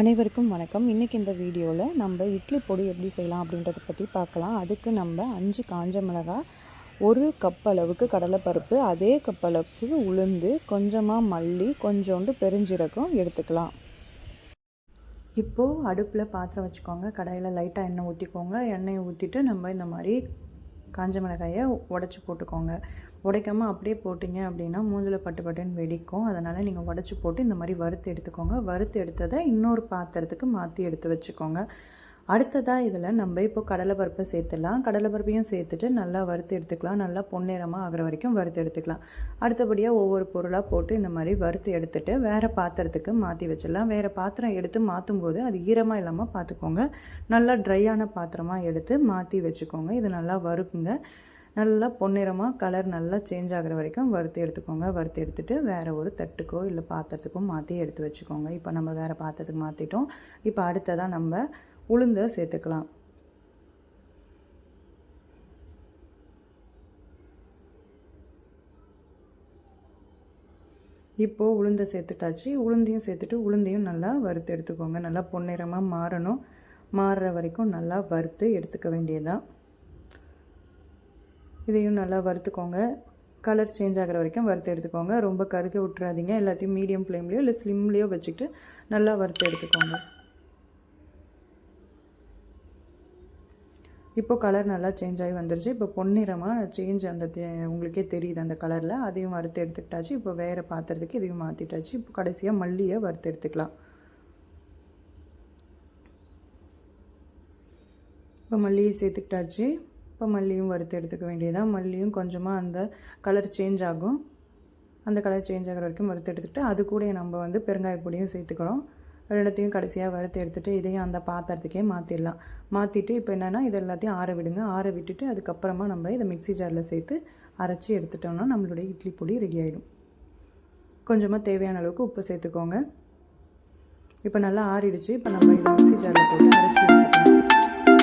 அனைவருக்கும் வணக்கம். இன்றைக்கி இந்த வீடியோவில் நம்ம இட்லி பொடி எப்படி செய்யலாம் அப்படின்றத பற்றி பார்க்கலாம். அதுக்கு நம்ம 5 காஞ்ச மிளகாய், 1 கப் அளவுக்கு கடலைப்பருப்பு, அதே கப் அளவுக்கு உளுந்து, கொஞ்சமாக மல்லி, கொஞ்சோண்டு பெருஞ்சீரகம் எடுத்துக்கலாம். இப்போது அடுப்பில் பாத்திரம் வச்சுக்கோங்க. கடாயில் லைட்டாக எண்ணெய் ஊற்றிக்கோங்க. எண்ணெயை ஊற்றிட்டு நம்ம இந்த மாதிரி காஞ்ச மிளகாயை உடச்சி போட்டுக்கோங்க. உடைக்காமல் அப்படியே போட்டிங்க அப்படின்னா மூஞ்சில் பட்டு பட்டுன்னு வெடிக்கும். அதனால் நீங்கள் உடச்சி போட்டு இந்த மாதிரி வறுத்து எடுத்துக்கோங்க. வறுத்து எடுத்ததை இன்னொரு பாத்திரத்துக்கு மாற்றி எடுத்து வச்சுக்கோங்க. அடுத்ததாக இதில் நம்ம இப்போ கடலைப்பருப்பை சேர்த்துடலாம். கடலைப்பருப்பையும் சேர்த்துட்டு நல்லா வறுத்து எடுத்துக்கலாம். நல்லா பொன்னிறமாக ஆகிற வரைக்கும் வறுத்து எடுத்துக்கலாம். அடுத்தபடியாக ஒவ்வொரு பொருளாக போட்டு இந்த மாதிரி வறுத்து எடுத்துகிட்டு வேறு பாத்திரத்துக்கு மாற்றி வச்சிடலாம். வேறு பாத்திரம் எடுத்து மாற்றும் போது அது ஈரமாக இல்லாமல் பார்த்துக்கோங்க. நல்லா ட்ரையான பாத்திரமாக எடுத்து மாற்றி வச்சுக்கோங்க. இது நல்லா வறுக்குங்க. நல்லா பொன்னிறமாக கலர் நல்லா சேஞ்ச் ஆகிற வரைக்கும் வறுத்து எடுத்துக்கோங்க. வறுத்து எடுத்துகிட்டு வேறு ஒரு தட்டுக்கோ இல்லை பாத்திரத்துக்கோ மாற்றி எடுத்து வச்சுக்கோங்க. இப்போ நம்ம வேறு பாத்திரத்துக்கு மாற்றிட்டோம். இப்போ அடுத்ததாக நம்ம உளுந்தை சேர்த்துக்கலாம். இப்போது உளுந்தை சேர்த்துட்டாச்சு. உளுந்தையும் சேர்த்துட்டு உளுந்தையும் நல்லா வறுத்து எடுத்துக்கோங்க. நல்லா பொன்னிறமாக மாறணும். மாறுற வரைக்கும் நல்லா வறுத்து எடுத்துக்க வேண்டியதுதான். இதையும் நல்லா வறுத்துக்கோங்க. கலர் சேஞ்ச் ஆகிற வரைக்கும் வறுத்து எடுத்துக்கோங்க. ரொம்ப கருக விட்டுறாதீங்க. எல்லாத்தையும் மீடியம் ஃப்ளேம்லேயோ இல்லை ஸ்லிம்லேயோ வச்சுக்கிட்டு நல்லா வறுத்து எடுத்துக்கோங்க. இப்போ கலர் நல்லா சேஞ்ச் ஆகி வந்துருச்சு. இப்போ பொன்னிறமாக சேஞ்ச் அந்த உங்களுக்கே தெரியுது அந்த கலரில். அதையும் வறுத்து எடுத்துக்கிட்டாச்சு. இப்போ வேறு பாத்திரத்துக்கு இதையும் மாற்றிட்டாச்சு. இப்போ கடைசியாக மல்லியை வறுத்து எடுத்துக்கலாம். இப்போ மல்லியை சேர்த்துக்கிட்டாச்சு. இப்போ மல்லியும் வறுத்து எடுத்துக்க வேண்டியதான். மல்லியும் கொஞ்சமாக அந்த கலர் சேஞ்ச் ஆகும். அந்த கலர் சேஞ்ச் ஆகிற வரைக்கும் வறுத்து எடுத்துக்கிட்டு அது கூட நம்ம பெருங்காய பொடியும் சேர்த்துக்கிறோம். ரெண்டுத்தையும் கடைசியாக வறுத்து எடுத்துகிட்டு இதையும் அந்த பாத்திரத்துக்கே மாற்றிடலாம். மாற்றிட்டு இப்போ என்னென்னா இது எல்லாத்தையும் ஆற விடுங்க. ஆற விட்டுட்டு அதுக்கப்புறமா நம்ம இதை மிக்ஸி ஜாரில் சேர்த்து அரைச்சி எடுத்துட்டோம்னா நம்மளுடைய இட்லி பொடி ரெடி ஆகிடும். கொஞ்சமாக தேவையான அளவுக்கு உப்பு சேர்த்துக்கோங்க. இப்போ நல்லா ஆறிடுச்சு. இப்போ நம்ம இதை மிக்ஸி ஜாரில் போட்டு அரைச்சி எடுத்துக்கலாம்.